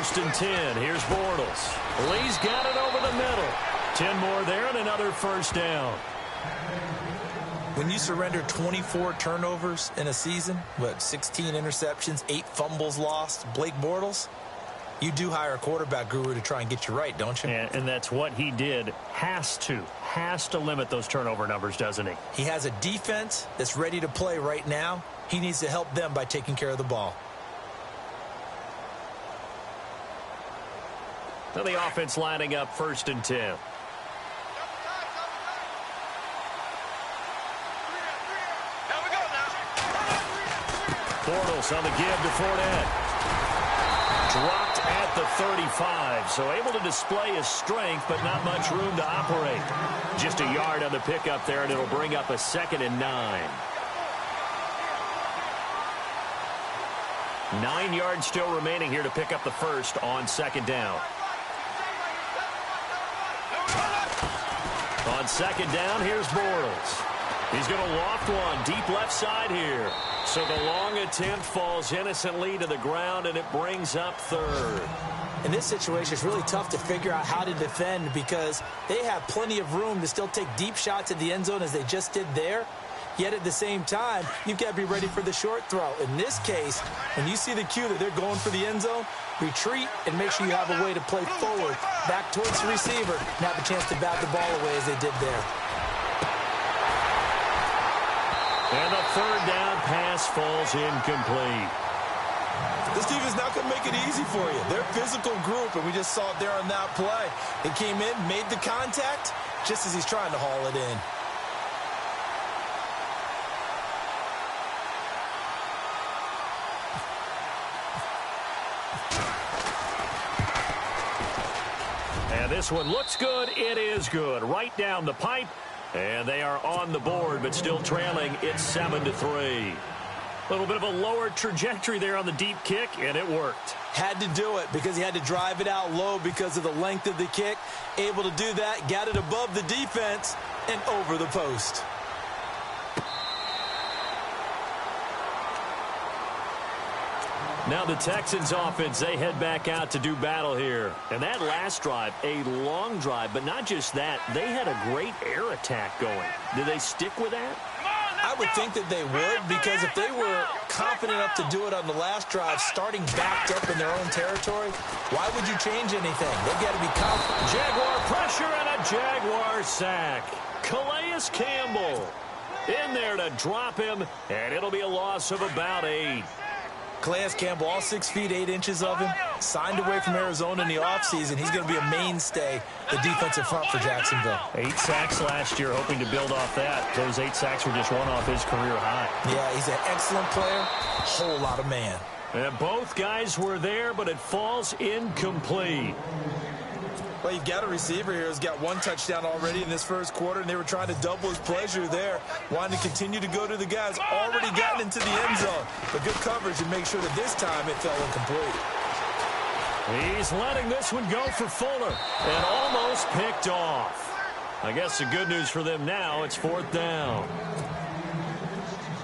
first and 10. Here's Bortles. Lee's got it over the middle. 10 more there and another first down. When you surrender 24 turnovers in a season, 16 interceptions, 8 fumbles lost, Blake Bortles, you do hire a quarterback guru to try and get you right, don't you? And that's what he did. Has to limit those turnover numbers, doesn't he? He has a defense that's ready to play right now. He needs to help them by taking care of the ball. So the offense lining up first and 10. Bortles on the give to Fournette. Dropped at the 35, so able to display his strength, but not much room to operate. Just a yard on the pickup there, and it'll bring up a 2nd and 9. 9 yards still remaining here to pick up the first on 2nd down. On 2nd down, here's Bortles. He's going to loft one deep left side here. So the long attempt falls innocently to the ground, and it brings up 3rd. In this situation, it's really tough to figure out how to defend because they have plenty of room to still take deep shots at the end zone as they just did there. Yet at the same time, you've got to be ready for the short throw. In this case, when you see the cue that they're going for the end zone, retreat and make sure you have a way to play forward, back towards the receiver, and have a chance to bat the ball away as they did there. And the 3rd down pass falls incomplete. This team is not going to make it easy for you. They're a physical group, and we just saw it there on that play. They came in, made the contact, just as he's trying to haul it in. And this one looks good. It is good. Right down the pipe. And they are on the board, but still trailing. It's 7-3. A little bit of a lower trajectory there on the deep kick, and it worked. Had to do it because he had to drive it out low because of the length of the kick. Able to do that, got it above the defense, and over the post. Now the Texans offense, they head back out to do battle here. And that last drive, a long drive, but not just that. They had a great air attack going. Did they stick with that? I would think that they would, because if they were confident enough to do it on the last drive, starting backed up in their own territory, why would you change anything? They've got to be confident. Jaguar pressure and a Jaguar sack. Calais Campbell in there to drop him, and it'll be a loss of about 8. Calais Campbell, all 6 feet 8 inches of him, signed away from Arizona in the offseason. He's going to be a mainstay, the defensive front for Jacksonville. 8 sacks last year, hoping to build off that. Those 8 sacks were just one off his career high. Yeah, he's an excellent player, whole lot of man. And both guys were there, but it falls incomplete. Well, you've got a receiver here who's got 1 touchdown already in this first quarter, and they were trying to double his pleasure there, wanting to continue to go to the guys already gotten into the end zone. But good coverage and make sure that this time it fell incomplete. He's letting this one go for Fuller and almost picked off. I guess the good news for them now, it's 4th down.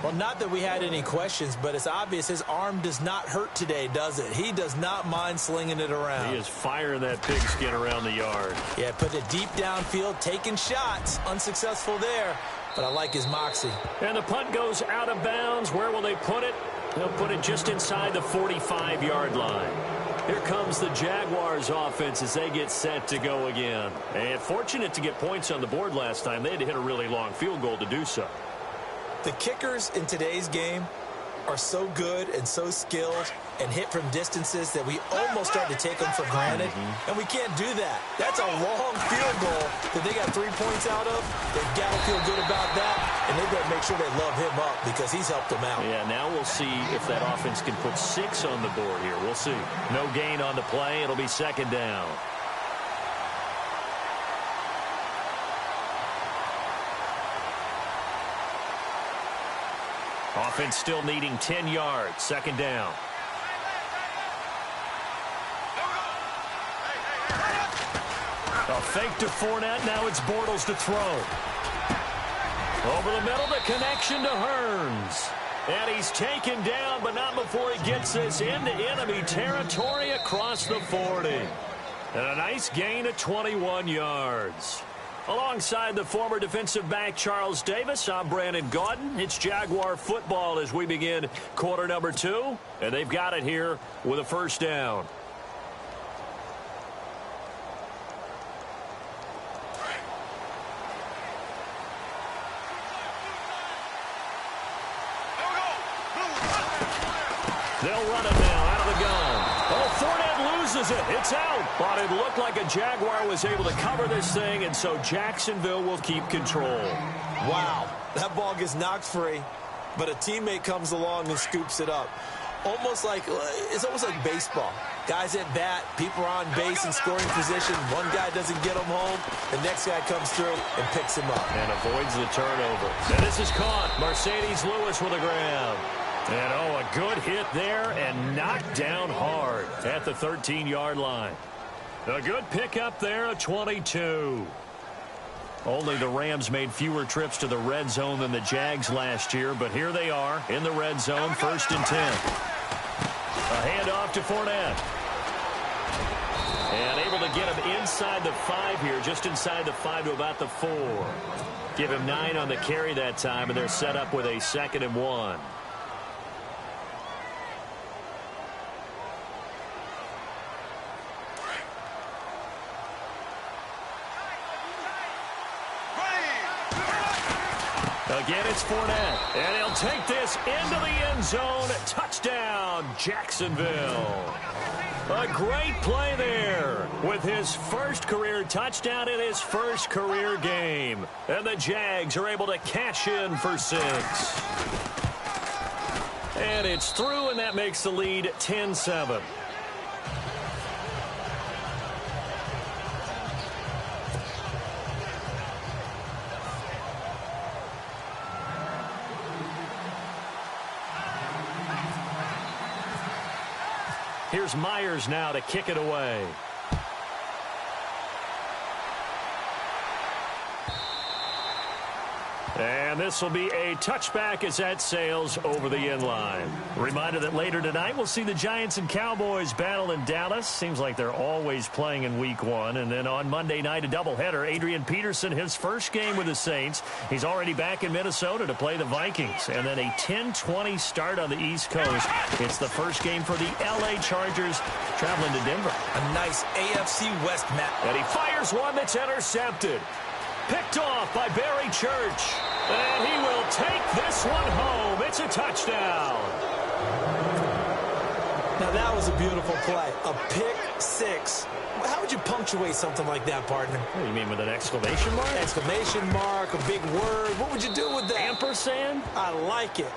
Well, not that we had any questions, but it's obvious his arm does not hurt today, does it? He does not mind slinging it around. He is firing that pigskin around the yard. Yeah, put it deep downfield, taking shots. Unsuccessful there, but I like his moxie. And the punt goes out of bounds. Where will they put it? They'll put it just inside the 45-yard line. Here comes the Jaguars offense as they get set to go again. And fortunate to get points on the board last time. They had to hit a really long field goal to do so. The kickers in today's game are so good and so skilled and hit from distances that we almost start to take them for granted, and we can't do that. That's a long field goal that they got 3 points out of. They've got to feel good about that, and they've got to make sure they love him up because he's helped them out. Yeah, now we'll see if that offense can put 6 on the board here. We'll see. No gain on the play. It'll be 2nd down. Offense still needing 10 yards. 2nd down. A fake to Fournette. Now it's Bortles to throw. Over the middle, the connection to Hearns. And he's taken down, but not before he gets this into enemy territory across the 40. And a nice gain of 21 yards. Alongside the former defensive back Charles Davis, I'm Brandon Gaudin. It's Jaguar football as we begin quarter number 2. And they've got it here with a first down. They'll run it now out of the gun. Oh, Fournette loses it. It's out. But it looked like a Jaguar was able to cover this thing, and so Jacksonville will keep control. Wow, that ball gets knocked free, but a teammate comes along and scoops it up. It's almost like baseball. Guys at bat, people are on base in scoring position. One guy doesn't get him home. The next guy comes through and picks him up. And avoids the turnover. And this is caught. Mercedes Lewis with a grab. And, oh, a good hit there and knocked down hard at the 13-yard line. A good pickup there, a 22. Only the Rams made fewer trips to the red zone than the Jags last year, but here they are in the red zone, 1st and 10. A handoff to Fournette. And able to get him inside the 5 here, just inside the 5 to about the 4. Give him 9 on the carry that time, and they're set up with a 2nd and 1. Again, it's Fournette, and he'll take this into the end zone. Touchdown, Jacksonville. A great play there with his first career touchdown in his first career game. And the Jags are able to cash in for 6. And it's through, and that makes the lead 10-7. Here's Myers now to kick it away. And this will be a touchback as that sails over the end line. Reminder that later tonight we'll see the Giants and Cowboys battle in Dallas. Seems like they're always playing in week 1. And then on Monday night, a doubleheader. Adrian Peterson, his first game with the Saints. He's already back in Minnesota to play the Vikings. And then a 10-20 start on the East Coast. It's the first game for the L.A. Chargers traveling to Denver. A nice AFC West map. And he fires one that's intercepted. Picked off by Barry Church. And he will take this one home. It's a touchdown. Now, that was a beautiful play. A pick 6. How would you punctuate something like that, partner? What do you mean, with an exclamation mark? Exclamation mark, a big word. What would you do with that? Ampersand? I like it.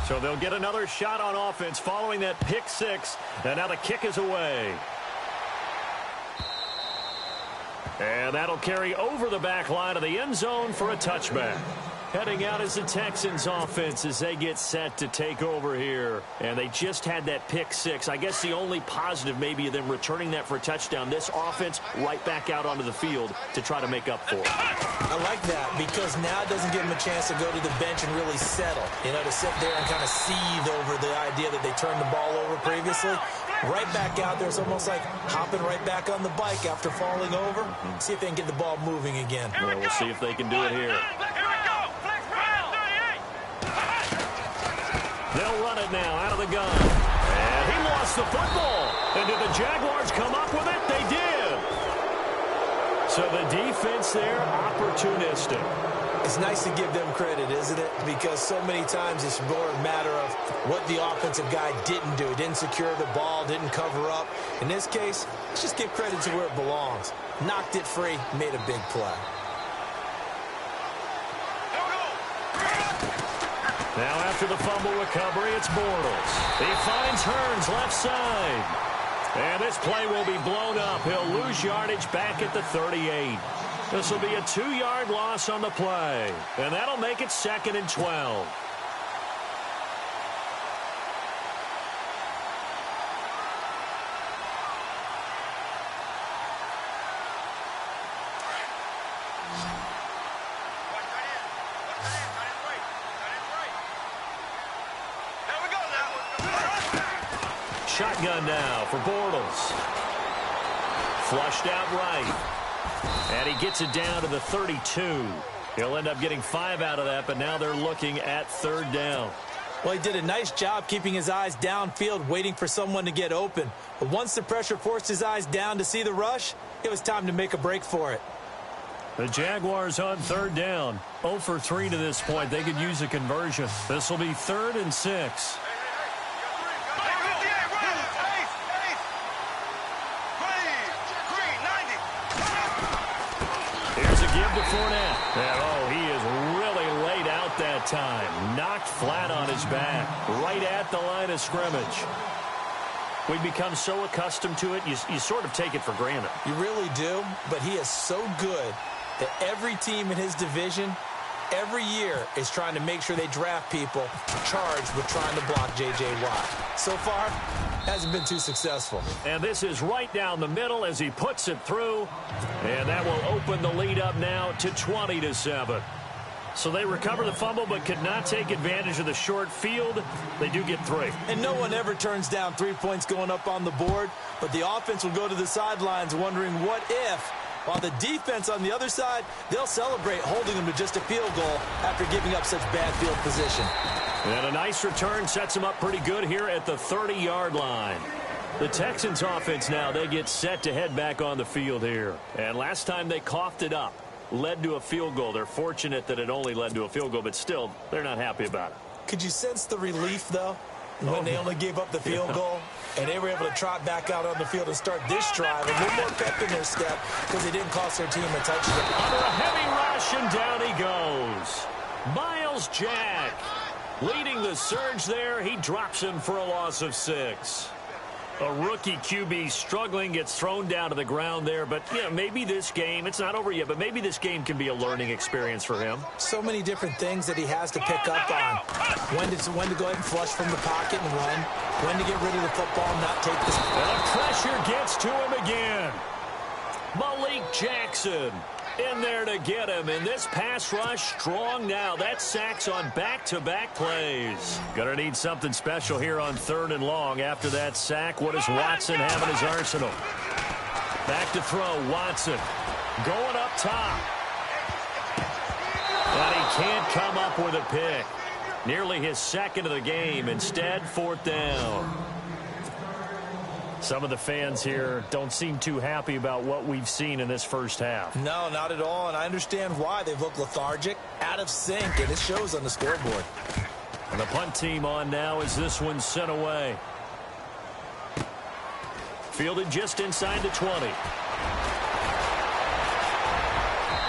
So they'll get another shot on offense following that pick 6. And now the kick is away. And that'll carry over the back line of the end zone for a touchback. Heading out is the Texans offense as they get set to take over here. And they just had that pick 6. I guess the only positive maybe of them returning that for a touchdown. This offense right back out onto the field to try to make up for it. I like that because now it doesn't give them a chance to go to the bench and really settle. You know, to sit there and kind of seethe over the idea that they turned the ball over previously. Right back out there. It's almost like hopping right back on the bike after falling over. See if they can get the ball moving again. Well, we'll see if they can do it here. They'll run it now out of the gun. And he lost the football. And did the Jaguars come up with it? They did. So the defense there, opportunistic. It's nice to give them credit, isn't it? Because so many times it's more a matter of what the offensive guy didn't do. Didn't secure the ball, didn't cover up. In this case, let's just give credit to where it belongs. Knocked it free, made a big play. Now after the fumble recovery, it's Bortles. He finds Hearns left side. And this play will be blown up. He'll lose yardage back at the 38. This will be a 2-yard loss on the play. And that'll make it 2nd and 12. Shotgun now for Bortles. Flushed out right. And he gets it down to the 32. He'll end up getting 5 out of that, but now they're looking at 3rd down. Well, he did a nice job keeping his eyes downfield, waiting for someone to get open. But once the pressure forced his eyes down to see the rush, it was time to make a break for it. The Jaguars on 3rd down. 0 for 3 to this point. They could use a conversion. This will be 3rd and 6. To Fournette. And, he is really laid out that time. Knocked flat on his back. Right at the line of scrimmage. We've become so accustomed to it, you sort of take it for granted. You really do, but he is so good that every team in his division, every year, is trying to make sure they draft people charged with trying to block J.J. Watt. So far, hasn't been too successful. And this is right down the middle as he puts it through. And that will open the lead up now to 20-7. So they recover the fumble but could not take advantage of the short field. They do get 3. And no one ever turns down 3 points going up on the board. But the offense will go to the sidelines wondering what if. While the defense on the other side, they'll celebrate holding them to just a field goal after giving up such bad field position. And a nice return sets them up pretty good here at the 30-yard line. The Texans offense now, they get set to head back on the field here. And last time they coughed it up, led to a field goal. They're fortunate that it only led to a field goal, but still, they're not happy about it. Could you sense the relief, though, when they only gave up the field goal? And they were able to trot back out on the field and start this drive. A little more pep in their step because they didn't cost their team a touchdown. Under a heavy rush, and down he goes. Myles Jack leading the surge there. He drops him for a loss of 6. A rookie QB struggling, gets thrown down to the ground there. But, maybe this game, it's not over yet, but maybe this game can be a learning experience for him. So many different things that he has to pick up on. When to go ahead and flush from the pocket and run. When to get rid of the football and not take this. And the pressure gets to him again. Malik Jackson in there to get him. And this pass rush strong now. That's sacks on back-to-back plays. Gonna need something special here on 3rd and long. After that sack, what does Watson have in his arsenal? Back to throw, Watson. Going up top. But he can't come up with a pick. Nearly his 2nd of the game. Instead, 4th down. Some of the fans here don't seem too happy about what we've seen in this first half. No, not at all, and I understand why. They've looked lethargic, out of sync, and it shows on the scoreboard. And the punt team on now as this one's sent away. Fielded just inside the 20.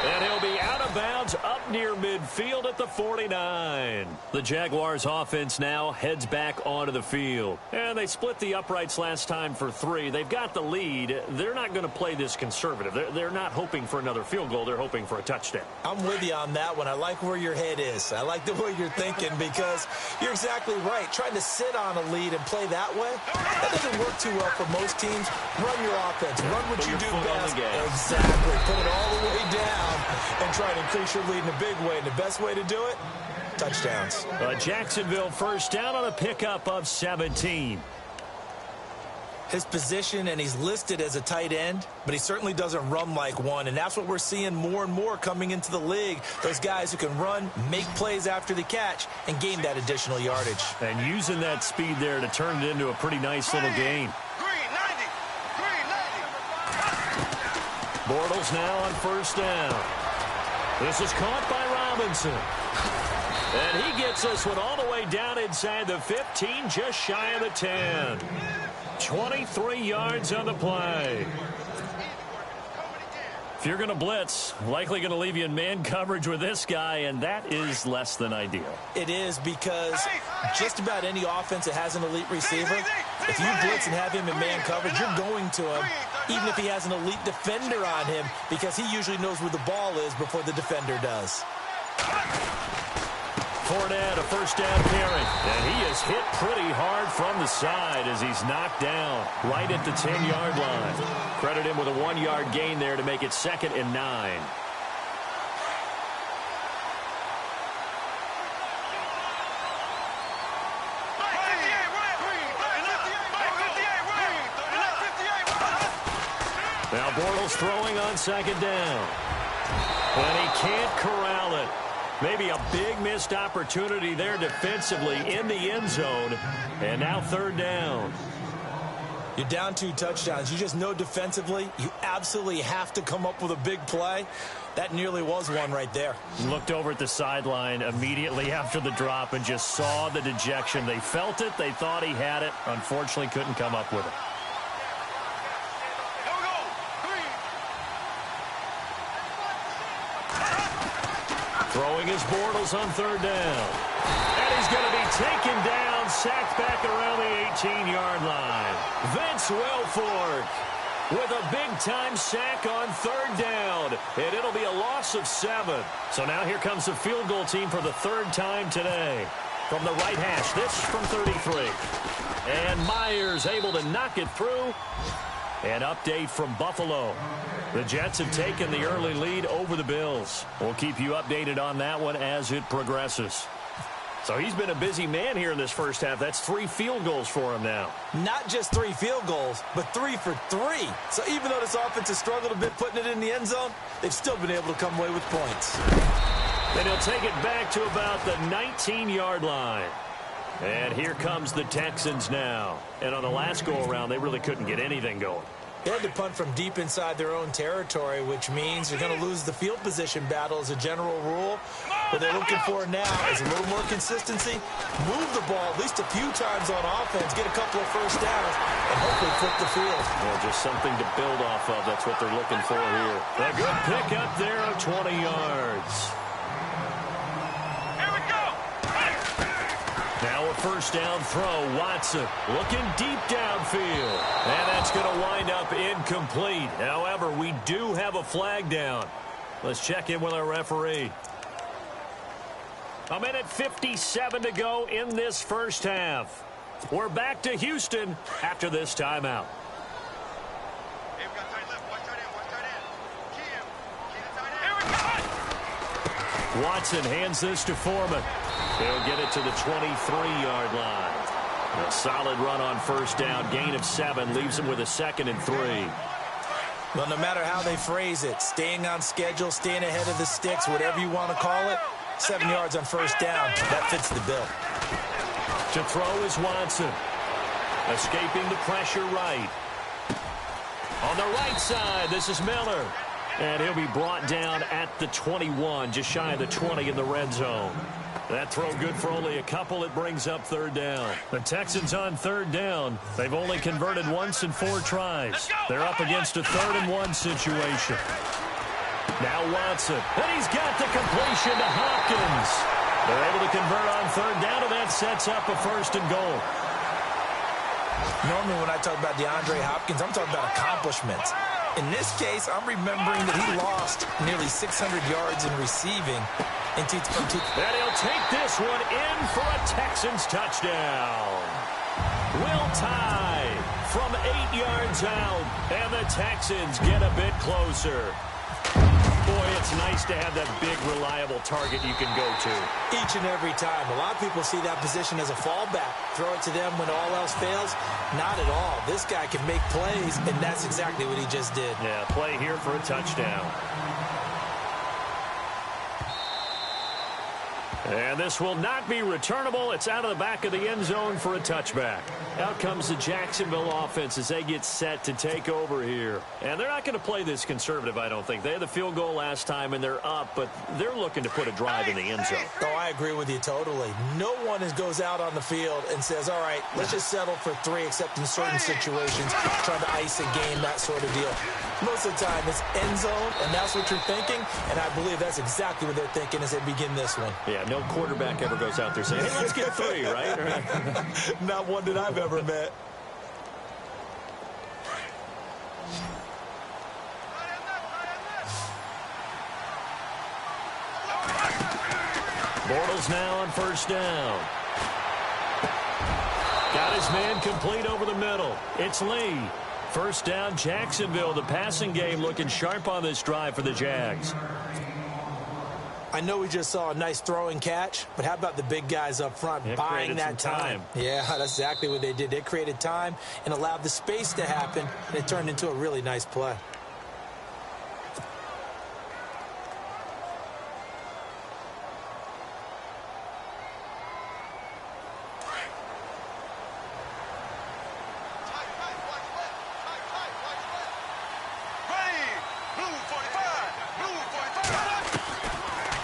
And he'll be out of bounds up near midfield at the 49. The Jaguars offense now heads back onto the field. And they split the uprights last time for 3. They've got the lead. They're not going to play this conservative. They're not hoping for another field goal. They're hoping for a touchdown. I'm with you on that one. I like where your head is. I like the way you're thinking because you're exactly right. Trying to sit on a lead and play that way, that doesn't work too well for most teams. Run your offense. Run what you do best. Exactly. Put it all the way down and try to increase your lead in a big way. And the best way to do it, touchdowns. Jacksonville first down on a pickup of 17. His position, and he's listed as a tight end, but he certainly doesn't run like one, and that's what we're seeing more and more coming into the league. Those guys who can run, make plays after the catch, and gain that additional yardage. And using that speed there to turn it into a pretty nice little gain. Bortles now on first down. This is caught by Robinson. And he gets this one all the way down inside the 15, just shy of the 10. 23 yards on the play. If you're going to blitz, likely going to leave you in man coverage with this guy, and that is less than ideal. It is, because just about any offense that has an elite receiver, if you blitz and have him in man coverage, you're going to him, even if he has an elite defender on him, because he usually knows where the ball is before the defender does. Fournette, a first down carry. And he is hit pretty hard from the side as he's knocked down right at the 10-yard line. Credit him with a 1-yard gain there to make it 2nd and 9. Now Bortles throwing on 2nd down. And he can't corral it. Maybe a big missed opportunity there defensively in the end zone. And now 3rd down. You're down 2 touchdowns. You just know defensively you absolutely have to come up with a big play. That nearly was one right there. Looked over at the sideline immediately after the drop and just saw the dejection. They felt it. They thought he had it. Unfortunately, couldn't come up with it. Throwing his Bortles on 3rd down. And he's going to be taken down, sacked back around the 18-yard line. Vince Wilfork with a big-time sack on 3rd down. And it'll be a loss of 7. So now here comes the field goal team for the 3rd time today. From the right hash, this from 33. And Myers able to knock it through. An update from Buffalo. The Jets have taken the early lead over the Bills. We'll keep you updated on that one as it progresses. So he's been a busy man here in this first half. That's 3 field goals for him now. Not just 3 field goals, but 3 for 3. So even though this offense has struggled a bit putting it in the end zone, they've still been able to come away with points. And he'll take it back to about the 19-yard line. And here comes the Texans now. And on the last go-around, they really couldn't get anything going. They had to punt from deep inside their own territory, which means they're going to lose the field position battle as a general rule. What they're looking for now is a little more consistency, move the ball at least a few times on offense, get a couple of first downs, and hopefully flip the field. Well, just something to build off of. That's what they're looking for here. A good pick up there of 20 yards. Now a first down throw. Watson looking deep downfield. And that's going to wind up incomplete. However, we do have a flag down. Let's check in with our referee. 1:57 to go in this first half. We're back to Houston after this timeout. Watson hands this to Foreman. He'll get it to the 23-yard line. A solid run on first down. Gain of 7 leaves him with a 2nd and 3. Well, no matter how they phrase it, staying on schedule, staying ahead of the sticks, whatever you want to call it, 7 yards on first down, that fits the bill. To throw is Watson. Escaping the pressure right. On the right side, this is Miller. And he'll be brought down at the 21, just shy of the 20 in the red zone. That throw good for only a couple. It brings up 3rd down. The Texans on 3rd down. They've only converted once in 4 tries. They're up against a 3rd and 1 situation. Now Watson. And he's got the completion to Hopkins. They're able to convert on 3rd down, and that sets up a 1st and goal. Normally when I talk about DeAndre Hopkins, I'm talking about accomplishments. In this case, I'm remembering that he lost nearly 600 yards in receiving. And he'll take this one in for a Texans touchdown. Will tie from 8 yards out, and the Texans get a bit closer. Boy, it's nice to have that big, reliable target you can go to. Each and every time. A lot of people see that position as a fallback. Throw it to them when all else fails. Not at all. This guy can make plays, and that's exactly what he just did. Yeah, play here for a touchdown. And this will not be returnable. It's out of the back of the end zone for a touchback. Out comes the Jacksonville offense as they get set to take over here. And they're not going to play this conservative, I don't think. They had the field goal last time, and they're up, but they're looking to put a drive in the end zone. Oh, I agree with you totally. No one goes out on the field and says, all right, let's just settle for 3, except in certain situations, trying to ice a game, that sort of deal. Most of the time, it's end zone, and that's what you're thinking, and I believe that's exactly what they're thinking as they begin this one. Yeah, no quarterback ever goes out there saying, hey, let's get 3, right? Not one that I've ever met. Bortles now on first down. Got his man complete over the middle. It's Lee. First down, Jacksonville. The passing game looking sharp on this drive for the Jags. I know we just saw a nice throwing catch, but how about the big guys up front buying that time? Yeah, that's exactly what they did. They created time and allowed the space to happen, and it turned into a really nice play.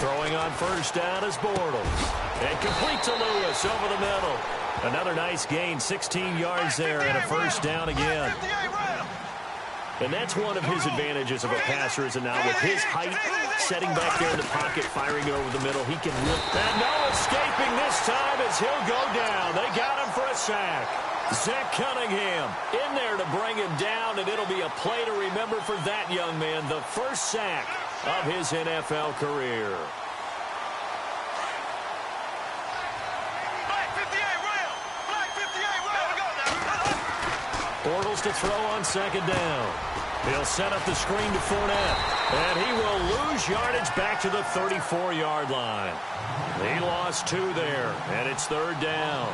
Throwing on first down is Bortles. And complete to Lewis over the middle. Another nice gain, 16 yards there, and a first down again. And that's one of his advantages of a passer, is it now, with his height, setting back there in the pocket, firing it over the middle. He can lift. And no escaping this time as he'll go down. They got him for a sack. Zach Cunningham in there to bring him down, and it'll be a play to remember for that young man. The first sack of his NFL career. Bortles to throw on second down. He'll set up the screen to Fournette, and he will lose yardage back to the 34-yard line. He lost 2 there, and it's third down.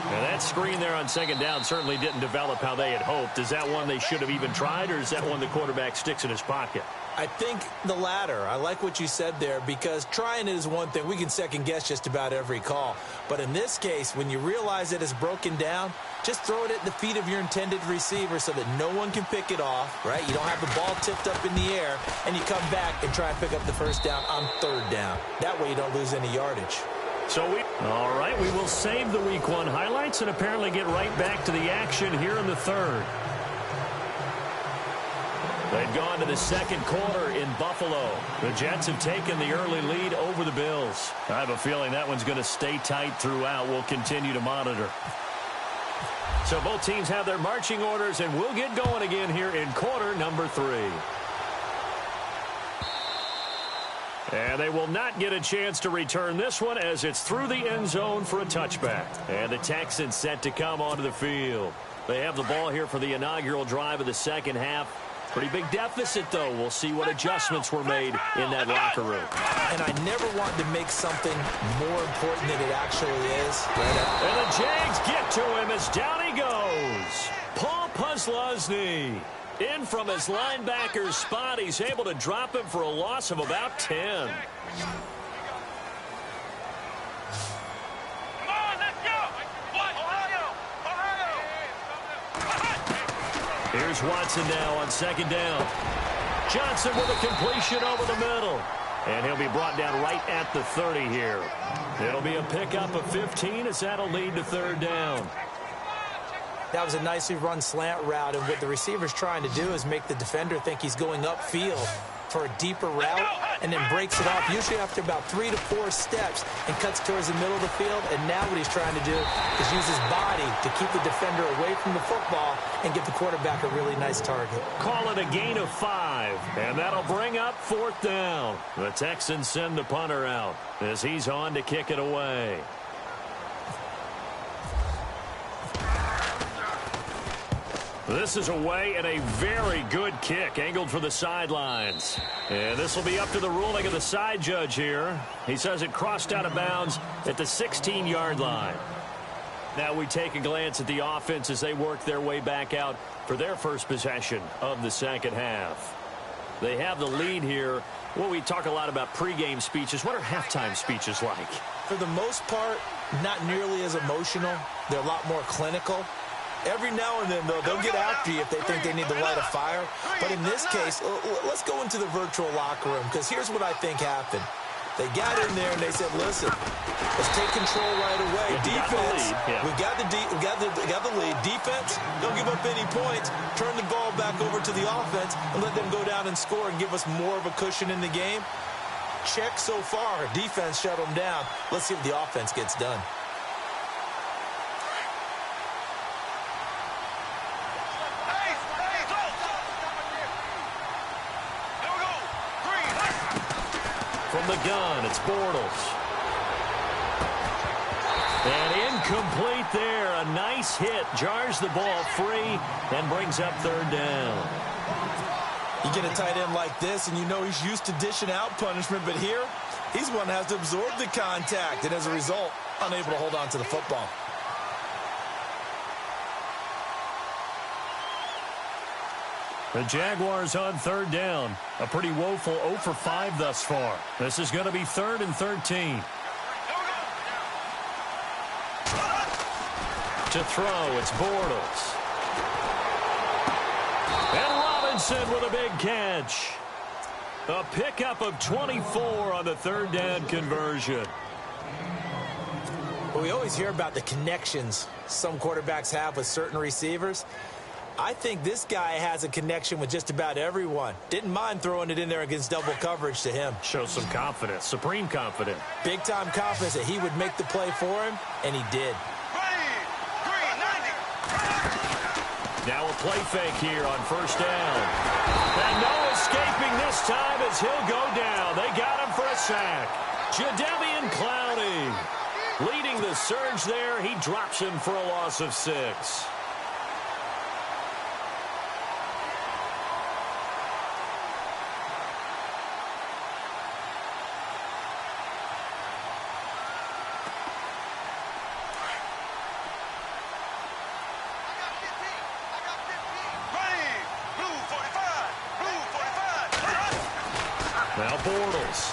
And that screen there on second down certainly didn't develop how they had hoped. Is that one they should have even tried, or is that one the quarterback sticks in his pocket? I think the latter. I like what you said there, because trying it is one thing. We can second guess just about every call. But in this case, when you realize that it's broken down, just throw it at the feet of your intended receiver so that no one can pick it off, right? You don't have the ball tipped up in the air, and you come back and try and pick up the first down on third down. That way you don't lose any yardage. All right, we will save the Week 1 highlights and apparently get right back to the action here in the third. They've gone to the second quarter in Buffalo. The Jets have taken the early lead over the Bills. I have a feeling that one's going to stay tight throughout. We'll continue to monitor. So both teams have their marching orders, and we'll get going again here in quarter number 3. And they will not get a chance to return this one as it's through the end zone for a touchback. And the Texans set to come onto the field. They have the ball here for the inaugural drive of the second half. Pretty big deficit, though. We'll see what adjustments were made in that locker room. And I never wanted to make something more important than it actually is. And the Jags get to him as down he goes. Paul Posluszny in from his linebacker's spot. He's able to drop him for a loss of about 10. Here's Watson now on second down. Johnson with a completion over the middle. And he'll be brought down right at the 30 here. It'll be a pickup of 15 as that'll lead to third down. That was a nicely run slant route, and what the receiver's trying to do is make the defender think he's going upfield for a deeper route and then breaks it off, usually after about 3 to 4 steps, and cuts towards the middle of the field. And now what he's trying to do is use his body to keep the defender away from the football and give the quarterback a really nice target. Call it a gain of 5, and that'll bring up fourth down. The Texans send the punter out as he's on to kick it away. This is away, and a very good kick angled for the sidelines. And this will be up to the ruling of the side judge here. He says it crossed out of bounds at the 16-yard line. Now we take a glance at the offense as they work their way back out for their first possession of the second half. They have the lead here. Well, we talk a lot about pregame speeches. What are halftime speeches like? For the most part, not nearly as emotional. They're a lot more clinical. Every now and then, though, they'll get after you if they think they need to light a fire. But in this case, let's go into the virtual locker room, because here's what I think happened. They got in there and they said, listen, let's take control right away. Defense, we got the lead. Defense, don't give up any points. Turn the ball back over to the offense and let them go down and score and give us more of a cushion in the game. Check so far. Defense shut them down. Let's see if the offense gets done. From the gun, it's Bortles. And incomplete there. A nice hit. Jars the ball free and brings up third down. You get a tight end like this, and you know he's used to dishing out punishment, but here, he's one that has to absorb the contact, and as a result, unable to hold on to the football. The Jaguars on third down. A pretty woeful 0 for 5 thus far. This is going to be 3rd and 13. To throw, it's Bortles. And Robinson with a big catch. A pickup of 24 on the third down conversion. Well, we always hear about the connections some quarterbacks have with certain receivers. I think this guy has a connection with just about everyone. Didn't mind throwing it in there against double coverage to him. Shows some confidence, supreme confidence. Big-time confidence that he would make the play for him, and he did. Now a play fake here on first down. And no escaping this time as he'll go down. They got him for a sack. Jadeveon Clowney leading the surge there. He drops him for a loss of 6. Now Bortles.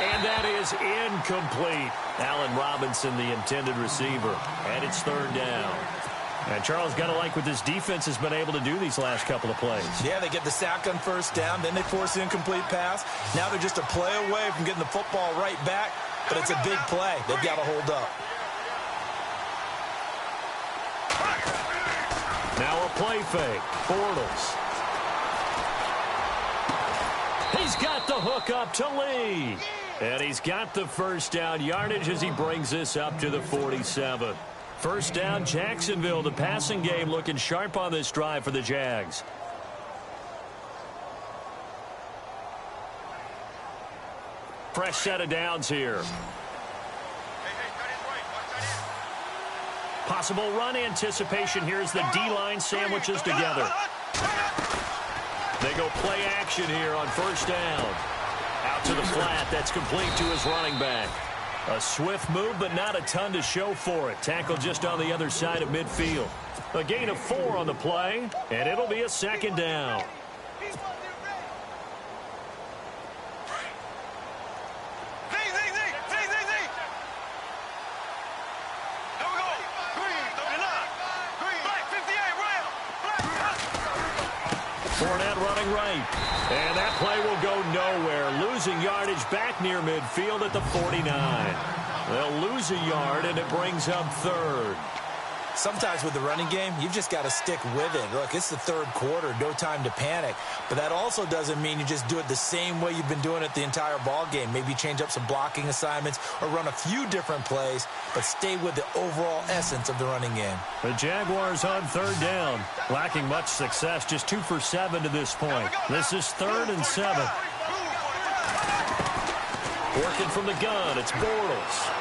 And that is incomplete. Allen Robinson, the intended receiver. And it's third down. And Charles, got to like what this defense has been able to do these last couple of plays. Yeah, they get the sack on first down. Then they force the incomplete pass. Now they're just a play away from getting the football right back. But it's a big play. They've got to hold up. Now a play fake. Bortles. He's got the hook up to Lee. And he's got the first down yardage as he brings this up to the 47. First down, Jacksonville. The passing game looking sharp on this drive for the Jags. Fresh set of downs here. Possible run anticipation here as the D-line sandwiches together. They go play action here on first down. Out to the flat. That's complete to his running back. A swift move, but not a ton to show for it. Tackle just on the other side of midfield. A gain of 4 on the play, and it'll be a second down. Fournette running right. And that play will go nowhere. Losing yardage back near midfield at the 49. They'll lose a yard, and it brings up third. Sometimes with the running game, you've just got to stick with it. Look, it's the third quarter, no time to panic. But that also doesn't mean you just do it the same way you've been doing it the entire ball game. Maybe change up some blocking assignments or run a few different plays, but stay with the overall essence of the running game. The Jaguars on third down, lacking much success, just 2 for 7 to this point. This is 3rd and 7. Working from the gun, it's Bortles.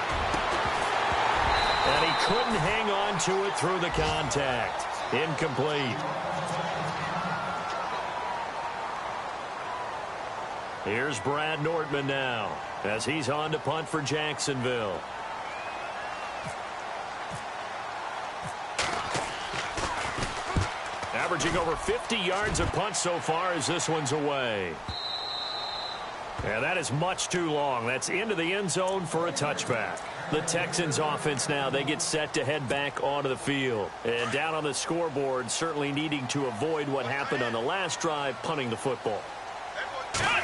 And he couldn't hang on to it through the contact. Incomplete. Here's Brad Nordman now as he's on to punt for Jacksonville. Averaging over 50 yards a punt so far as this one's away. Yeah, that is much too long. That's into the end zone for a touchback. The Texans offense now, they get set to head back onto the field. And down on the scoreboard, certainly needing to avoid what happened on the last drive, punting the football.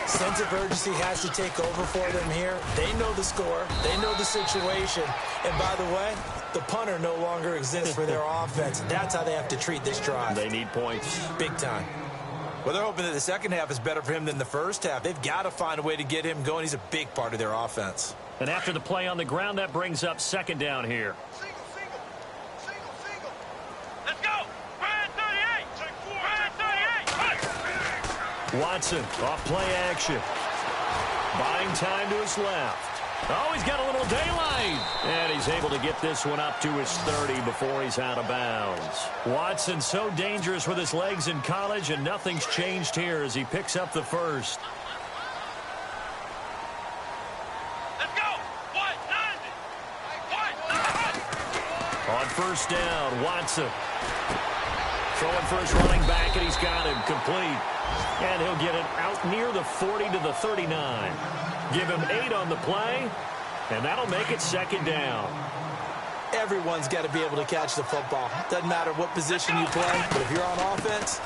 Sense of urgency has to take over for them here. They know the score. They know the situation. And by the way, the punter no longer exists for their offense. That's how they have to treat this drive. They need points. Big time. Well, they're hoping that the second half is better for him than the first half. They've got to find a way to get him going. He's a big part of their offense. And after the play on the ground, that brings up second down here. Let's go. Ryan 38. Ryan 38. Watson off play action. Buying time to his left. Oh, he's got a little daylight. And he's able to get this one up to his 30 before he's out of bounds. Watson so dangerous with his legs in college, and nothing's changed here as he picks up the first. Let's go. 190. On first down, Watson. Throwing for his running back, and he's got him complete. And he'll get it out near the 40 to the 39. Give him 8 on the play, and that'll make it second down. Everyone's got to be able to catch the football. Doesn't matter what position you play, but if you're on offense,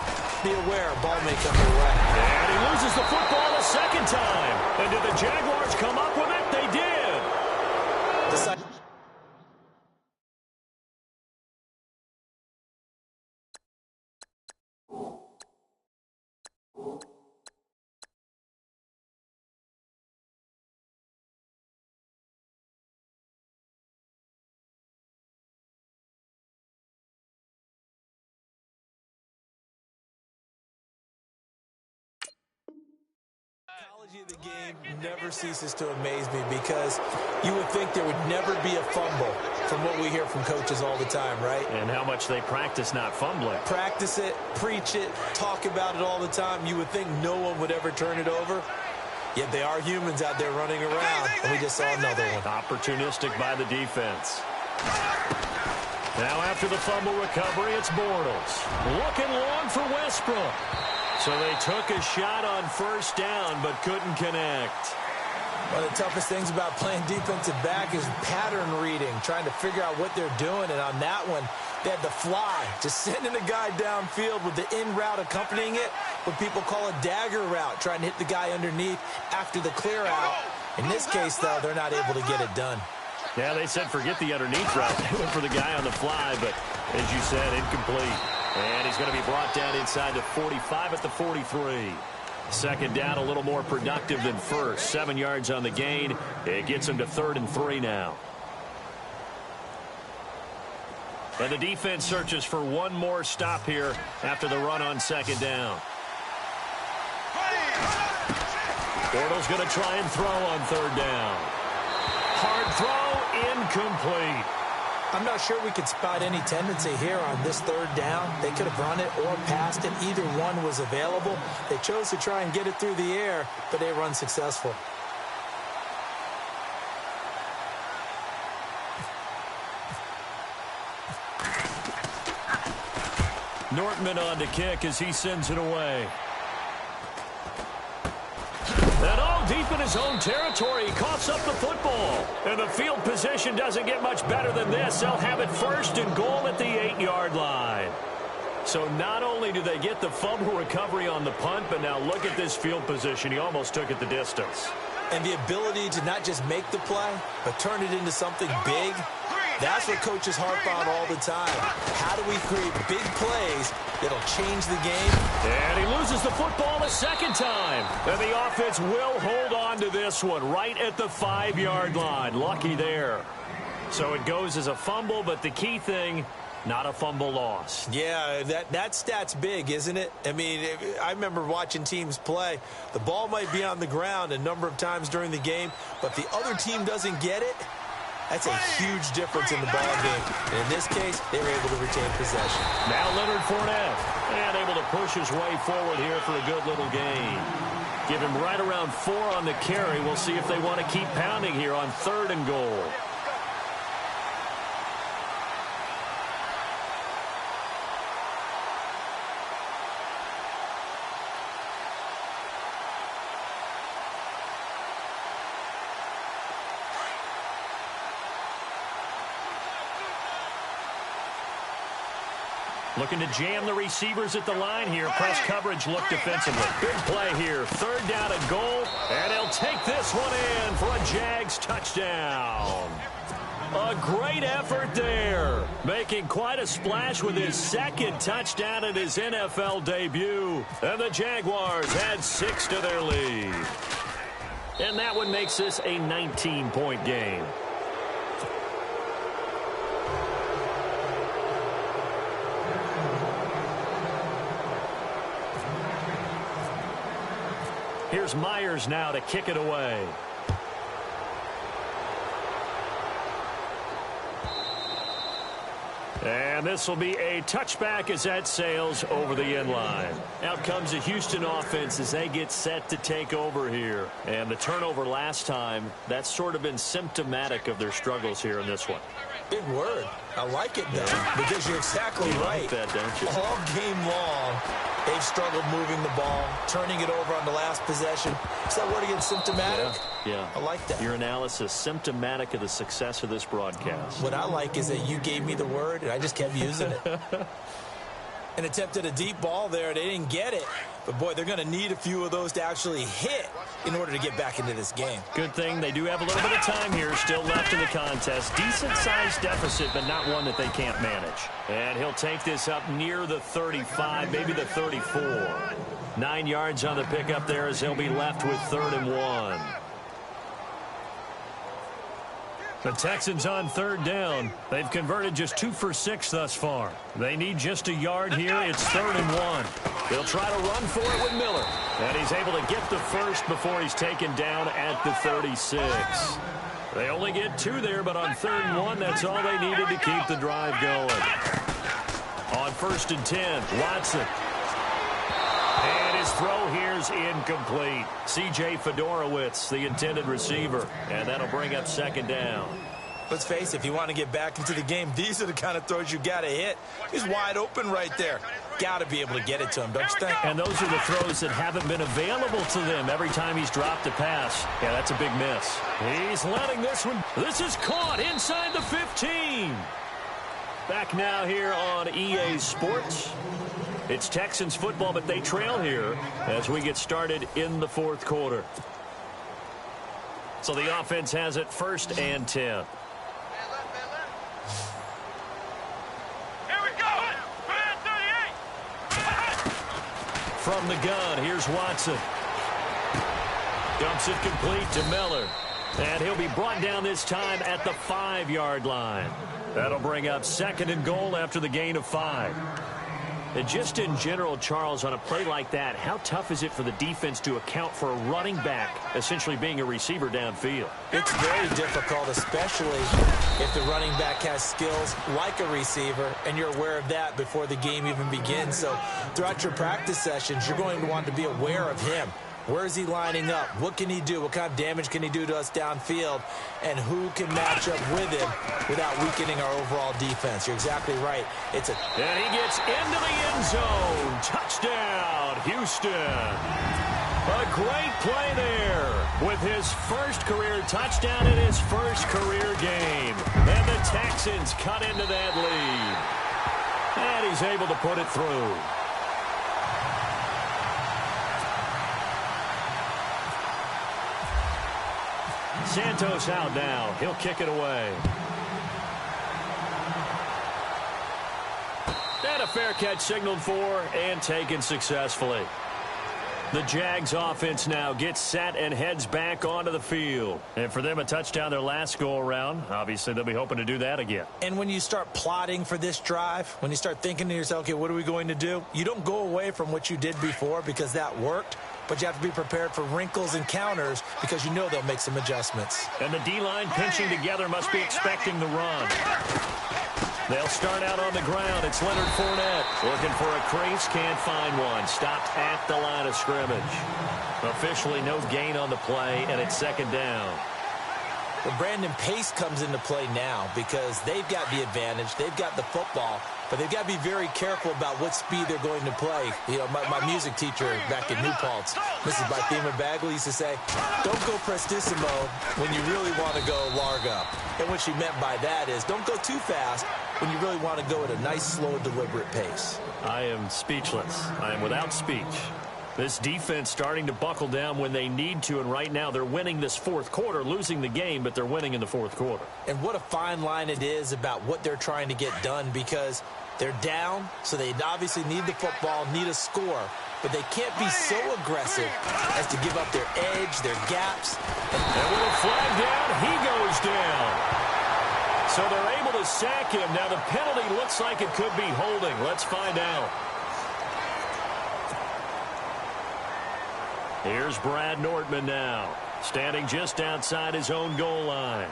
be aware a ball may come your way. And he loses the football a second time. And did the Jaguars come up with it? They did. Psychology of the game never ceases to amaze me because you would think there would never be a fumble from what we hear from coaches all the time, right? And how much they practice not fumbling. Practice it, preach it, talk about it all the time. You would think no one would ever turn it over. Yet they are humans out there running around, and we just saw another one. Opportunistic by the defense. Now after the fumble recovery, it's Bortles. Looking long for Westbrook. So they took a shot on first down, but couldn't connect. One of the toughest things about playing defensive back is pattern reading, trying to figure out what they're doing. And on that one, they had the fly, just sending a guy downfield with the in route accompanying it, what people call a dagger route, trying to hit the guy underneath after the clear out. In this case, though, they're not able to get it done. Yeah, they said forget the underneath route. They went for the guy on the fly, but as you said, incomplete. And he's going to be brought down inside the 45 at the 43. Second down, a little more productive than first. 7 yards on the gain. It gets him to 3rd and 3 now. And the defense searches for one more stop here after the run on second down. Bortles going to try and throw on 3rd down. Hard throw, incomplete. I'm not sure we could spot any tendency here on this 3rd down. They could have run it or passed it. Either one was available. They chose to try and get it through the air, but they were unsuccessful. Nortman on to kick as he sends it away. And all deep in his own territory, he coughs up the football. And the field position doesn't get much better than this. They'll have it 1st and goal at the 8-yard line. So not only do they get the fumble recovery on the punt, but now look at this field position. He almost took it the distance. And the ability to not just make the play, but turn it into something big, that's what coaches harp on all the time. How do we create big plays that'll change the game? And he loses the football a second time. And the offense will hold on to this one right at the 5-yard line. Lucky there. So it goes as a fumble, but the key thing, not a fumble loss. Yeah, that stat's big, isn't it? I mean, I remember watching teams play. The ball might be on the ground a number of times during the game, but the other team doesn't get it. That's a huge difference in the ball game. And in this case, they were able to retain possession. Now Leonard Fournette, and able to push his way forward here for a good little gain. Give him right around 4 on the carry. We'll see if they want to keep pounding here on 3rd and goal. Looking to jam the receivers at the line here. Press coverage look defensively. Big play here. Third down and goal. And he'll take this one in for a Jags touchdown. A great effort there. Making quite a splash with his second touchdown in his NFL debut. And the Jaguars add 6 to their lead. And that one makes this a 19-point game. Here's Myers now to kick it away. And this will be a touchback as that sails over the end line. Out comes the Houston offense as they get set to take over here. And the turnover last time, that's sort of been symptomatic of their struggles here in this one. Big word. I like it, though, because you're exactly right. Like that, don't you? All game long, they've struggled moving the ball, turning it over on the last possession. Is that word again, symptomatic? Yeah. I like that. Your analysis, symptomatic of the success of this broadcast. What I like is that you gave me the word, and I just kept using it. And attempted a deep ball there. They didn't get it. But, boy, they're going to need a few of those to actually hit in order to get back into this game. Good thing they do have a little bit of time here still left in the contest. Decent-sized deficit, but not one that they can't manage. And he'll take this up near the 35, maybe the 34. 9 yards on the pickup there as they'll be left with 3rd and 1. The Texans on 3rd down. They've converted just 2 for 6 thus far. They need just a yard here. It's 3rd and 1. They'll try to run for it with Miller. And he's able to get the first before he's taken down at the 36. They only get 2 there, but on 3rd and 1, that's all they needed to keep the drive going. On 1st and 10, Watson. And his throw here's incomplete. C.J. Fedorowicz, the intended receiver. And that'll bring up 2nd down. Let's face it, if you want to get back into the game, these are the kind of throws you got to hit. He's wide open right there. Got to be able to get it to him, don't you think? And those are the throws that haven't been available to them every time he's dropped a pass. Yeah, that's a big miss. He's letting this one. This is caught inside the 15. Back now here on EA Sports. It's Texans football, but they trail here as we get started in the 4th quarter. So the offense has it 1st and 10. From the gun, here's Watson. Dumps it complete to Miller. And he'll be brought down this time at the 5-yard line. That'll bring up 2nd and goal after the gain of 5. And just in general, Charles, on a play like that, how tough is it for the defense to account for a running back essentially being a receiver downfield? It's very difficult, especially if the running back has skills like a receiver, and you're aware of that before the game even begins. So throughout your practice sessions, you're going to want to be aware of him. Where is he lining up? What can he do? What kind of damage can he do to us downfield? And who can match up with him without weakening our overall defense? You're exactly right. And he gets into the end zone. Touchdown, Houston. A great play there with his first career touchdown in his first career game. And the Texans cut into that lead. And he's able to put it through. Santos out now. He'll kick it away. And a fair catch signaled for and taken successfully. The Jags offense now gets set and heads back onto the field. And for them, a touchdown their last go-around. Obviously, they'll be hoping to do that again. And when you start plotting for this drive, when you start thinking to yourself, okay, what are we going to do? You don't go away from what you did before because that worked. But you have to be prepared for wrinkles and counters because you know they'll make some adjustments. And the D-line pinching together must be expecting the run. They'll start out on the ground. It's Leonard Fournette looking for a crease. Can't find one. Stopped at the line of scrimmage. Officially no gain on the play, and it's 2nd down. Well, Brandon, pace comes into play now because they've got the advantage. They've got the football, but they've got to be very careful about what speed they're going to play. You know, my music teacher back in New Paltz, Mrs. Bythema Bagley, used to say, don't go prestissimo when you really want to go larg up. And what she meant by that is don't go too fast when you really want to go at a nice, slow, deliberate pace. I am speechless. I am without speech. This defense starting to buckle down when they need to, and right now they're winning this fourth quarter, losing the game, but they're winning in the fourth quarter. And what a fine line it is about what they're trying to get done, because they're down, so they obviously need the football, need a score, but they can't be so aggressive as to give up their edge, their gaps. And with a flag down, he goes down. So they're able to sack him. Now the penalty looks like it could be holding. Let's find out. Here's Brad Nordman now, standing just outside his own goal line.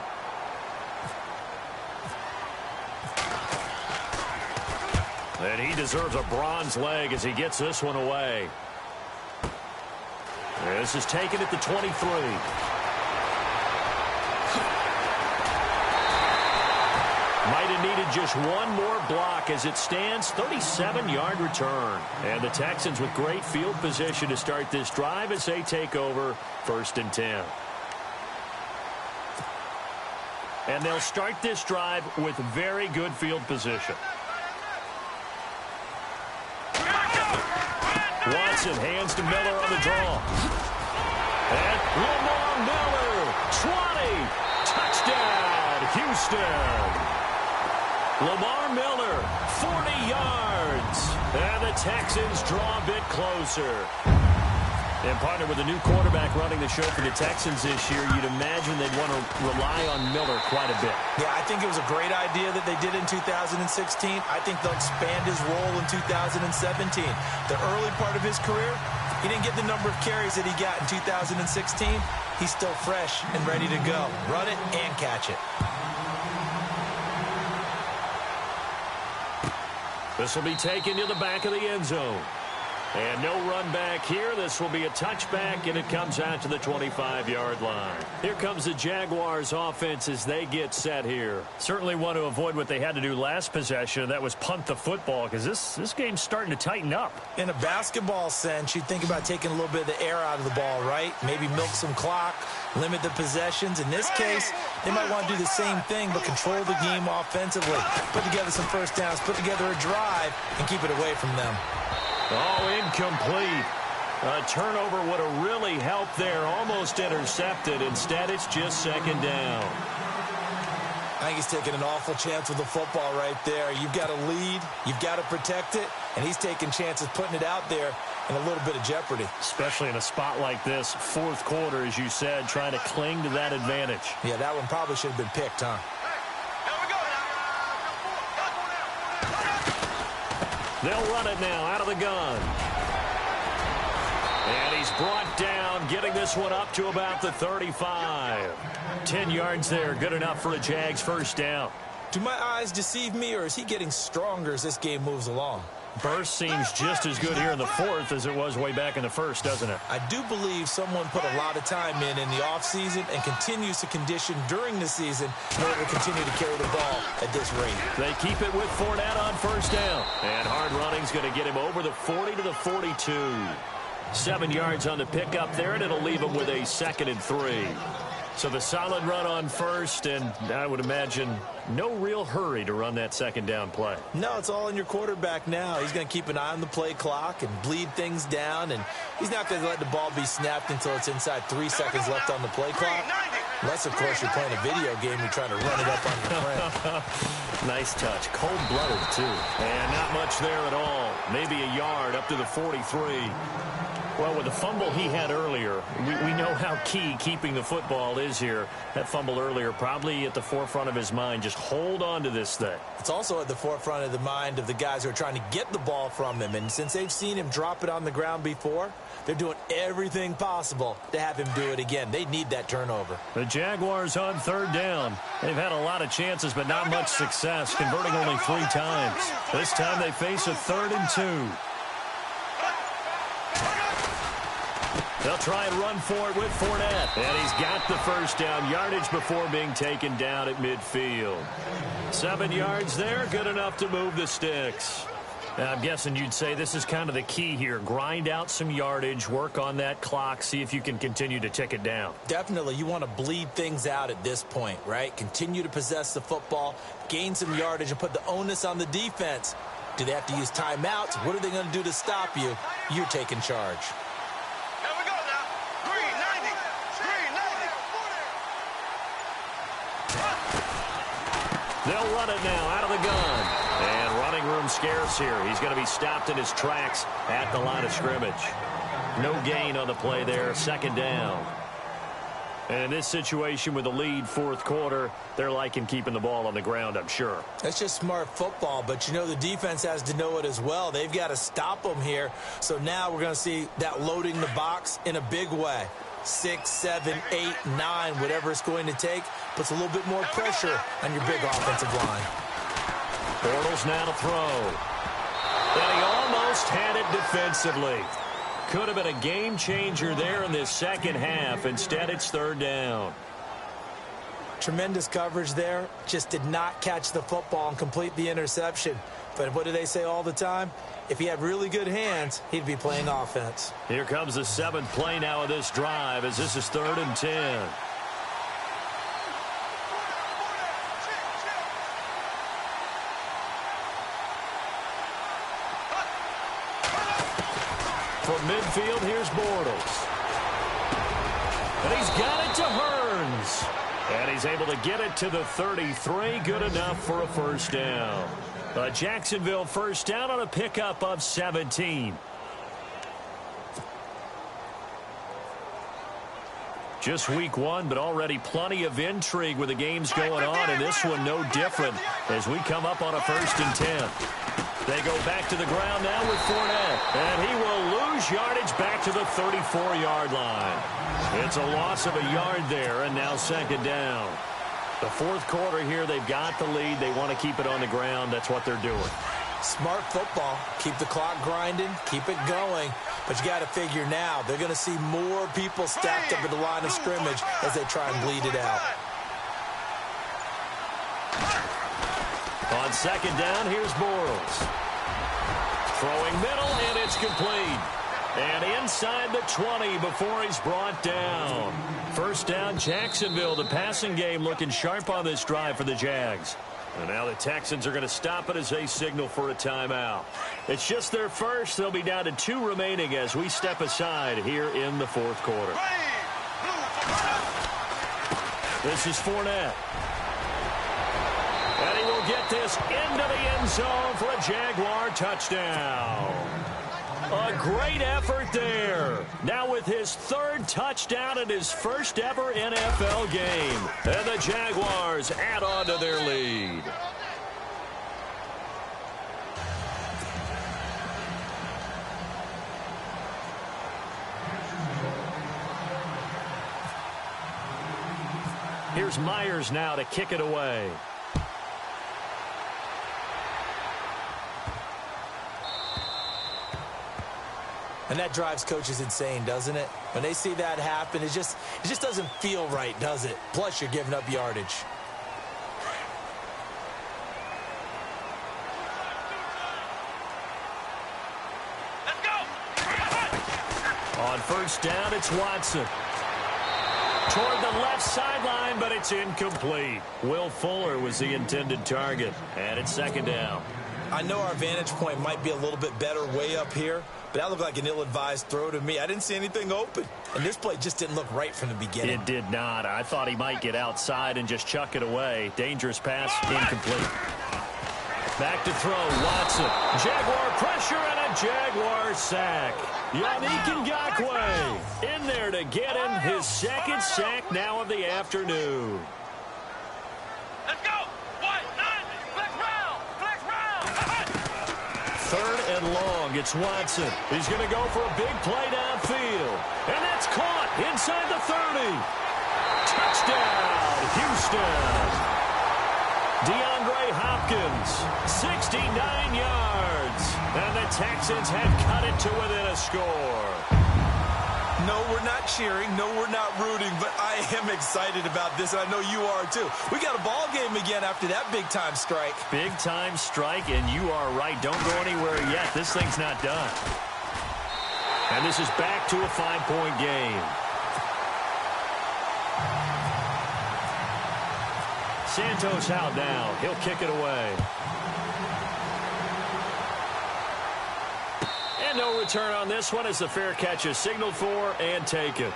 And he deserves a bronze leg as he gets this one away. This is taken at the 23. Might have needed just one more block as it stands, 37-yard return. And the Texans with great field position to start this drive as they take over 1st and 10. And they'll start this drive with very good field position. Watson hands to Miller on the draw. And Lamar Miller, 20, touchdown, Houston. Lamar Miller, 40 yards. And the Texans draw a bit closer. And partnered with a new quarterback running the show for the Texans this year, you'd imagine they'd want to rely on Miller quite a bit. Yeah, I think it was a great idea that they did in 2016. I think they'll expand his role in 2017. The early part of his career, he didn't get the number of carries that he got in 2016. He's still fresh and ready to go. Run it and catch it. This will be taken to the back of the end zone. And no run back here. This will be a touchback, and it comes out to the 25-yard line. Here comes the Jaguars offense as they get set here. Certainly want to avoid what they had to do last possession. That was punt the football, because this game's starting to tighten up. In a basketball sense, you think about taking a little bit of the air out of the ball, right? Maybe milk some clock, limit the possessions. In this case, they might want to do the same thing, but control the game offensively. Put together some first downs, put together a drive, and keep it away from them. Oh, incomplete. A turnover would have really helped there. Almost intercepted. Instead, it's just 2nd down. I think he's taking an awful chance with the football right there. You've got to lead. You've got to protect it. And he's taking chances putting it out there in a little bit of jeopardy. Especially in a spot like this, 4th quarter, as you said, trying to cling to that advantage. Yeah, that one probably should have been picked, huh? They'll run it now out of the gun. And he's brought down, getting this one up to about the 35. 10 yards there, good enough for a Jags first down. Do my eyes deceive me, or is he getting stronger as this game moves along? Burst seems just as good here in the 4th as it was way back in the 1st, doesn't it? I do believe someone put a lot of time in the offseason and continues to condition during the season in order to continue to carry the ball at this rate. They keep it with Fournette on first down. And hard running's going to get him over the 40 to the 42. 7 yards on the pickup there, and it'll leave him with a 2nd and 3. So the solid run on first, and I would imagine no real hurry to run that 2nd down play. No, it's all in your quarterback now. He's going to keep an eye on the play clock and bleed things down, and he's not going to let the ball be snapped until it's inside 3 seconds left on the play clock. Unless, of course, you're playing a video game, you're trying to run it up on your friend. Nice touch. Cold-blooded, too. And not much there at all. Maybe a yard up to the 43. Well, with the fumble he had earlier, we know how key keeping the football is here. That fumble earlier probably at the forefront of his mind. Just hold on to this thing. It's also at the forefront of the mind of the guys who are trying to get the ball from him. And since they've seen him drop it on the ground before, they're doing everything possible to have him do it again. They need that turnover. The Jaguars on 3rd down. They've had a lot of chances, but not much success, converting only 3 times. This time they face a 3rd and 2. They'll try and run for it with Fournette. And he's got the first down, yardage before being taken down at midfield. 7 yards there, good enough to move the sticks. Now, I'm guessing you'd say this is kind of the key here. Grind out some yardage, work on that clock, see if you can continue to tick it down. Definitely, you want to bleed things out at this point, right? Continue to possess the football, gain some yardage, and put the onus on the defense. Do they have to use timeouts? What are they going to do to stop you? You're taking charge. Here we go now. 390. 390. They'll run it now out of the gun. And running room scarce here. He's going to be stopped in his tracks at the line of scrimmage. No gain on the play there. Second down. And in this situation with a lead fourth quarter, they're liking keeping the ball on the ground, I'm sure. That's just smart football, but you know the defense has to know it as well. They've got to stop them here. So now we're going to see that loading the box in a big way. 6, 7, 8, 9, whatever it's going to take, puts a little bit more pressure on your big offensive line. Bortles now to throw. And he almost had it defensively. Could have been a game changer there in this second half. Instead, it's third down. Tremendous coverage there. Just did not catch the football and complete the interception. But what do they say all the time? If he had really good hands, he'd be playing offense. Here comes the 7th play now of this drive as this is 3rd and 10. From midfield, here's Bortles. And he's got it to Hearns. And he's able to get it to the 33. Good enough for a first down. A Jacksonville first down on a pickup of 17. Just week 1, but already plenty of intrigue with the games going on, and this one no different as we come up on a 1st and 10. They go back to the ground now with Fournette, and he will lose yardage back to the 34-yard line. It's a loss of a yard there, and now 2nd down. The fourth quarter here, they've got the lead. They want to keep it on the ground. That's what they're doing. Smart football. Keep the clock grinding. Keep it going. But you got to figure now, they're going to see more people stacked up at the line of scrimmage as they try and bleed it out. On 2nd down, here's Bortles. Throwing middle, and it's complete. And inside the 20 before he's brought down. First down, Jacksonville. The passing game looking sharp on this drive for the Jags. And now the Texans are going to stop it as they signal for a timeout. It's just their first. They'll be down to 2 remaining as we step aside here in the fourth quarter. This is Fournette. And he will get this into the end zone for a Jaguar touchdown. A great effort there. Now with his 3rd touchdown in his first ever NFL game. And the Jaguars add on to their lead. Here's Myers now to kick it away. And that drives coaches insane, doesn't it? When they see that happen, it just doesn't feel right, does it? Plus, you're giving up yardage. Let's go. On first down, it's Watson. Toward the left sideline, but it's incomplete. Will Fuller was the intended target, and it's 2nd down. I know our vantage point might be a little bit better way up here, but that looked like an ill-advised throw to me. I didn't see anything open, and this play just didn't look right from the beginning. It did not. I thought he might get outside and just chuck it away. Dangerous pass, incomplete. Back to throw, Watson. Jaguar pressure and a Jaguar sack. Yannick Ngakoue in there to get him his 2nd sack now of the afternoon. Let's go. 1-9. Flex round. Flex round. 3rd and long. It's Watson. He's going to go for a big play downfield. And that's caught inside the 30. Touchdown, Houston. DeAndre Hopkins, 69 yards. And the Texans have cut it to within a score. No, we're not cheering. No, we're not rooting, but I am excited about this, and I know you are too. We got a ball game again after that big-time strike. Big-time strike, and you are right. Don't go anywhere yet. This thing's not done. And this is back to a 5-point game. Santos out now. He'll kick it away. And no return on this one as the fair catch is signaled for and taken.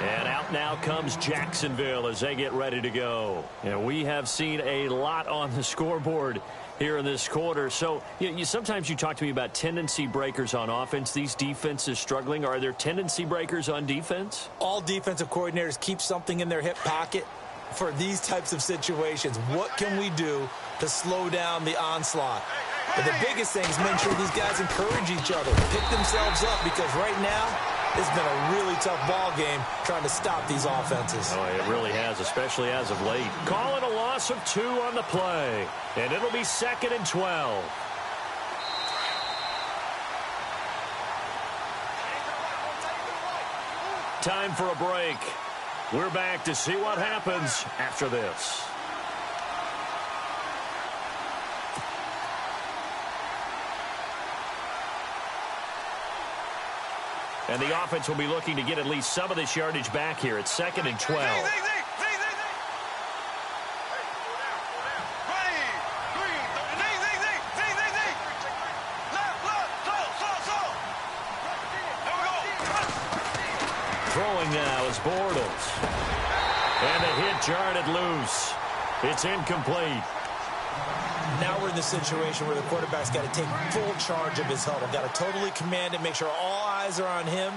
And out now comes Jacksonville as they get ready to go. And we have seen a lot on the scoreboard here in this quarter. So sometimes you talk to me about tendency breakers on offense. These defenses struggling. Are there tendency breakers on defense? All defensive coordinators keep something in their hip pocket for these types of situations. What can we do to slow down the onslaught? But the biggest thing is make sure these guys encourage each other, pick themselves up, because right now it's been a really tough ball game trying to stop these offenses. Oh, it really has, especially as of late. Calling a loss of 2 on the play, and it'll be 2nd and 12. Time for a break. We're back to see what happens after this. And the offense will be looking to get at least some of this yardage back here. It's 2nd and 12. Throwing now is Bortles. And the hit jarred it loose. It's incomplete. Now we're in the situation where the quarterback's got to take full charge of his huddle. Got to totally command it, make sure all eyes are on him.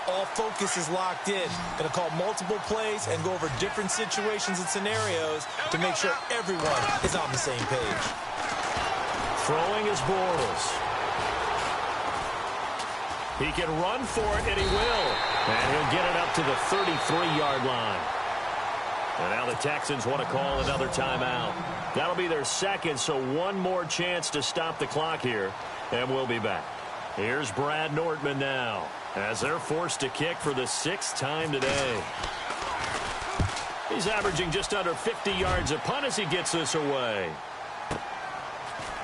All focus is locked in. Going to call multiple plays and go over different situations and scenarios to make sure everyone is on the same page. Throwing is Bortles. He can run for it, and he will. And he'll get it up to the 33-yard line. And now the Texans want to call another timeout. That'll be their second, so one more chance to stop the clock here, and we'll be back. Here's Brad Nortman now, as they're forced to kick for the 6th time today. He's averaging just under 50 yards a punt as he gets this away.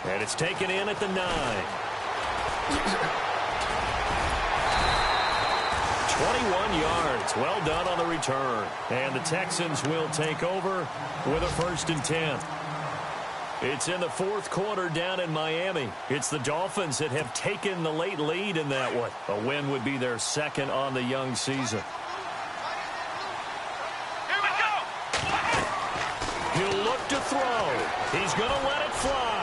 And it's taken in at the 9. 21 yards. Well done on the return. And the Texans will take over with a 1st and 10. It's in the 4th quarter down in Miami. It's the Dolphins that have taken the late lead in that one. A win would be their 2nd on the young season. Here we go! He'll look to throw. He's going to let it fly.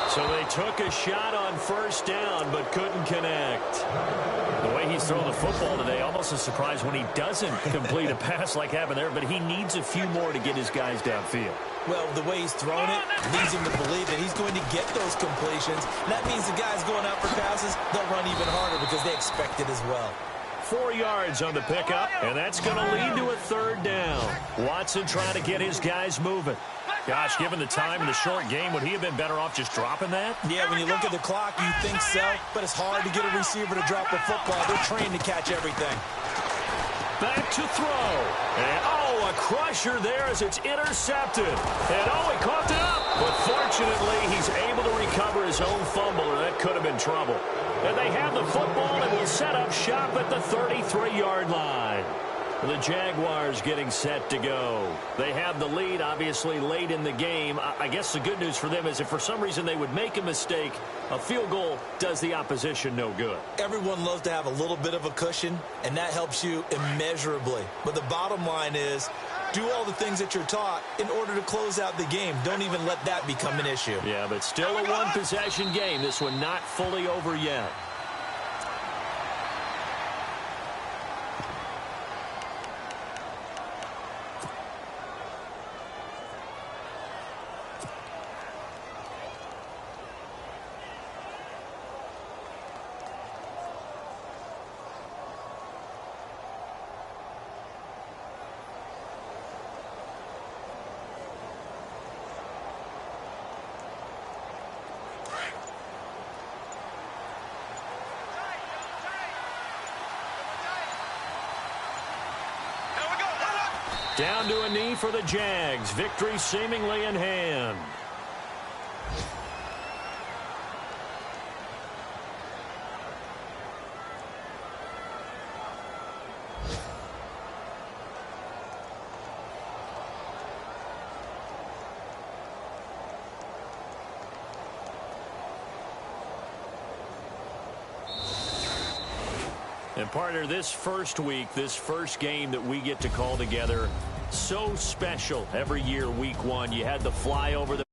So they took a shot on 1st down but couldn't connect. The way he's thrown the football today, almost a surprise when he doesn't complete a pass like happened there, but he needs a few more to get his guys downfield. Well, the way he's thrown it leads him to believe that he's going to get those completions. That means the guys going out for passes, they'll run even harder because they expect it as well. 4 yards on the pickup, and that's going to lead to a 3rd down. Watson trying to get his guys moving. Gosh, given the time in the short game, would he have been better off just dropping that? Yeah, when you look at the clock, you think so, but it's hard to get a receiver to drop a football. They're trained to catch everything. Back to throw. And, a crusher there as it's intercepted. And, he coughed it up. But fortunately, he's able to recover his own fumble, or that could have been trouble. And they have the football and will set up shop at the 33-yard line. The Jaguars getting set to go. They have the lead, obviously, late in the game. I guess the good news for them is if for some reason they would make a mistake, a field goal does the opposition no good. Everyone loves to have a little bit of a cushion, and that helps you immeasurably. But the bottom line is, do all the things that you're taught in order to close out the game. Don't even let that become an issue. Yeah, but still a one-possession game. This one not fully over yet. Down to a knee for the Jags. Victory seemingly in hand. And partner, this first week, this first game that we get to call together, so special every year, week one. You had the fly over the